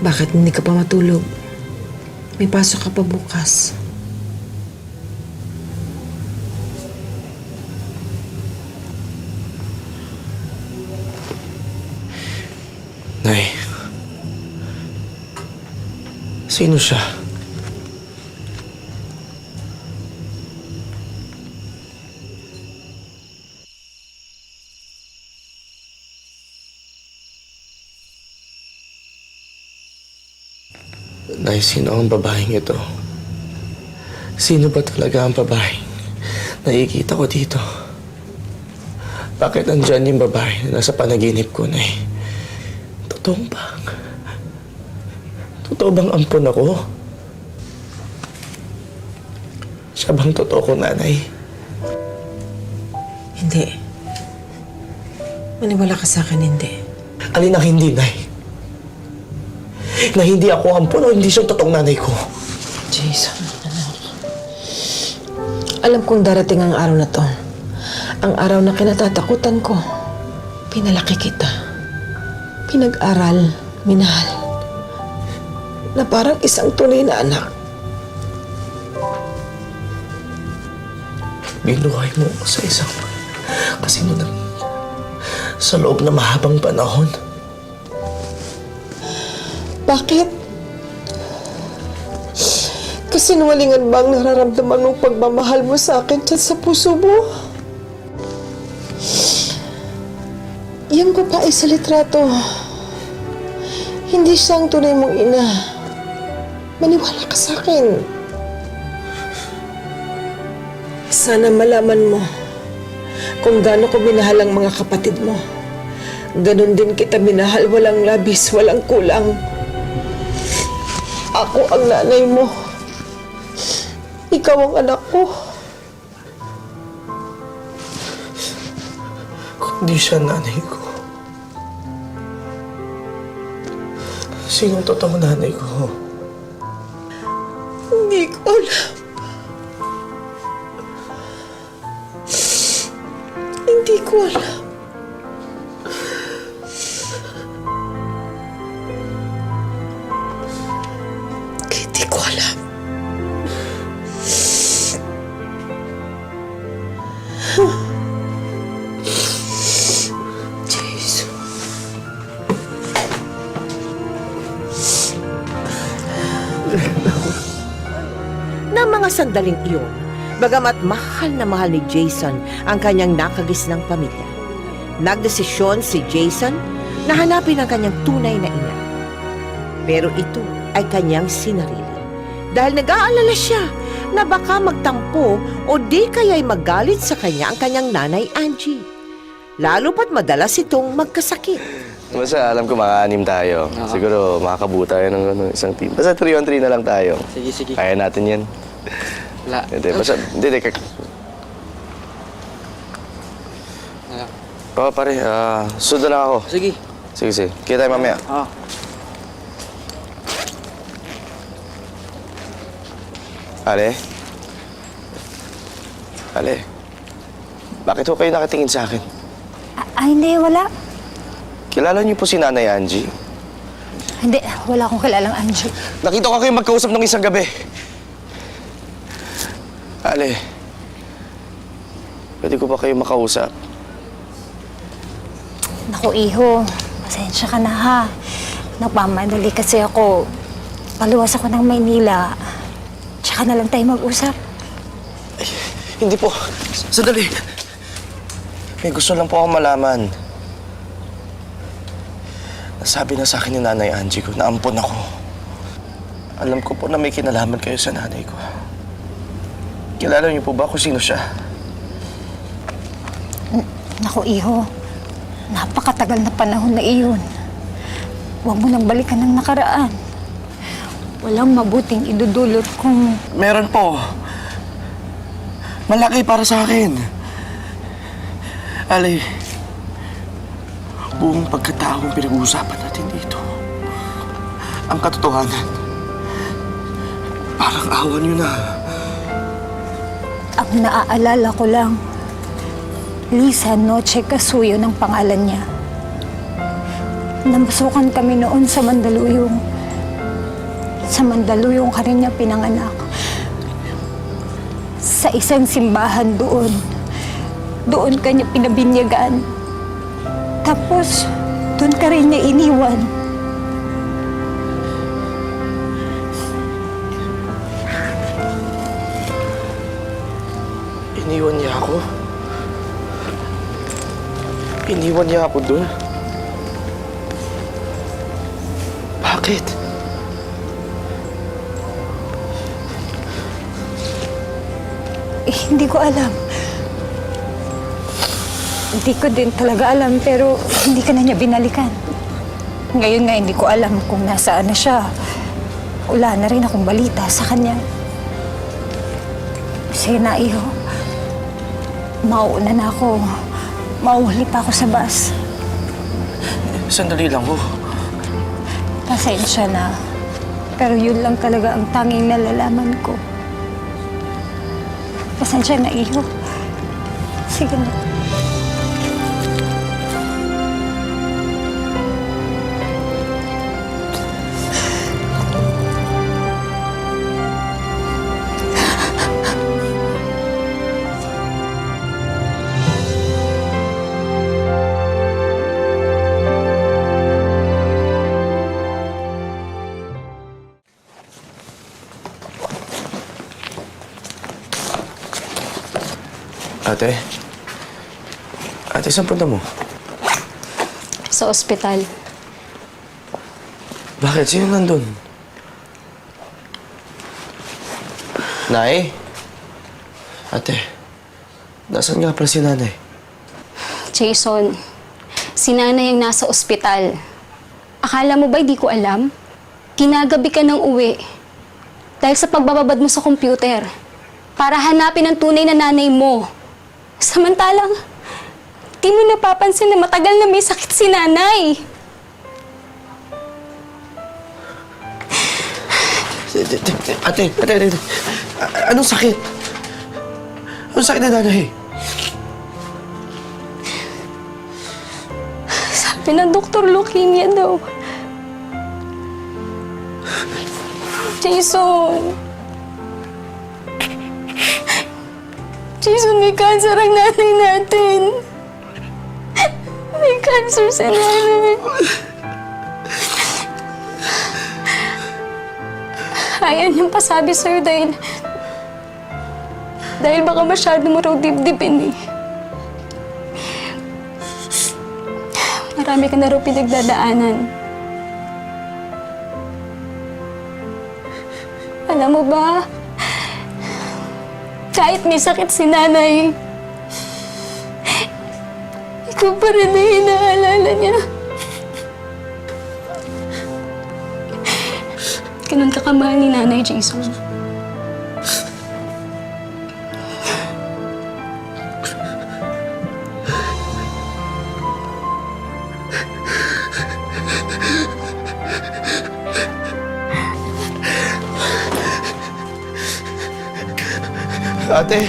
Bakit hindi ka pa matulog? May pasok ka pa bukas. Nay, sino siya? Nay, sino ang babaeng ito? Sino ba talaga ang babaeng nakikita ko dito? Bakit nandyan yung babae na nasa panaginip ko, Nay? Totoo ba? Totoo bang ampon ako? Siya bang totoo ko, Nanay? Hindi. Maniwala ka sa akin, hindi. Alin ang hindi, Nay? Na hindi ako ampon o hindi siya totoong nanay ko? Jason, anak. Alam kong darating ang araw na to. Ang araw na kinatatakutan ko. Pinalaki kita. Pinag-aral, minahal. Na parang isang tunay na anak. Binuhay mo ako sa isang kasinunod sa loob na mahabang panahon. Bakit? Kasinungalingan ba ang nararamdaman mong pagmamahal mo sa akin dyan sa puso mo? Yung babae sa litrato, hindi siya ang tunay mong ina. Maniwala ka sa akin. Sana malaman mo kung gaano ko minahal ang mga kapatid mo. Ganon din kita minahal, walang labis, walang kulang. Ako ang nanay mo. Ikaw ang anak ko. Kung di siya nanay ko, sinong totoong nanay ko? Hindi ko alam. Hindi ko alam. Hindi ko alam. Jesus. Na mga sandaling iyon, bagamat mahal na mahal ni Jason ang kanyang nakagisnang pamilya, nagdesisyon si Jason na hanapin ang kanyang tunay na ina. Pero ito ay kanyang sinarili dahil nag-aalala siya na baka magtampo o di kaya'y magalit sa kanya ang kanyang nanay Angie. Lalo pat madalas itong magkasakit. Basta alam ko maka-anim tayo. Siguro makakabuo tayo ng isang team. Basta 3-on-3 na lang tayo. Sige, sige. Kaya natin yan. Wala. Hindi, basta, hindi. Wala. Oo, pare. Sunod na ako. Sige. Sige, sige. Kita tayo mamaya. Ah. Ale? Ale? Bakit ho kayo nakatingin sa akin? Hindi, wala. Kilala niyo po si Nanay Angie? Hindi, wala akong kilalang Angie. Nakita ko kayo magkausap nung isang gabi. Ale, pwede ko ba kayo makausap? Naku, iho. Pasensya ka na, ha. Nagmamadali kasi ako. Paluwas ako ng Maynila. Tsaka na lang tayo mag-usap. Ay, hindi po. Sandali. May gusto lang po akong malaman. Nasabi na sa akin ni Nanay Angie ko na ampon ako. Alam ko po na may kinalaman kayo sa nanay ko. Kilala niyo po ba kung sino siya? Naku, iho. Napakatagal na panahon na iyon. Huwag mo nang balikan ng nakaraan. Walang mabuting idudulot kung... Meron po. Malaki para sa akin. Ali, buong pagkatao ang pinag-uusapan natin dito. Ang katotohanan, parang awan niyo na. Ang naaalala ko lang, Lisa Noche Casuyo ng pangalan niya. Namasukan kami noon sa Mandaluyong. Sa Mandaluyong ka rin niya pinanganak. Sa isang simbahan doon. Doon ka niya pinabinyagan. Tapos, doon ka rin niya iniwan. Iniwan niya ako? Iniwan niya ako doon? Bakit? Hindi ko alam. Hindi ko din talaga alam, pero hindi ka na niya binalikan. Ngayon nga, hindi ko alam kung nasaan na siya. Wala na rin akong balita sa kanya. Sige na, iho. Mauuna na ako. Mauhuli pa ako sa bus. Sandali lang, ho. Pasensya na. Pero yun lang talaga ang tanging nalalaman ko. Pasensya na, iho. Sige na. Ate? Ate, saan punta mo? Sa ospital. Bakit? Sino nandun? Nay? Ate, nasaan nga pala si nanay? Jason, si nanay ang nasa ospital. Akala mo ba di ko alam? Kinagabi ka ng uwi. Dahil sa pagbababad mo sa computer. Para hanapin ang tunay na nanay mo. Samantalang, di mo napapansin na matagal na may sakit si nanay. Ate. Anong sakit? Anong sakit na nanay? Sabi ng doktor, leukemia daw. Jason, may cancer ang nanay natin. May cancer si nanay. Ayaw niyang pasabi sa'yo dahil baka masyado mo raw dibdibin eh. Marami ka na raw pinagdadaanan. Alam mo ba, kahit may sakit si nanay, ikaw pa rin na inaalala niya. Ganun ka kamahal ni Nanay, Jason. Ate!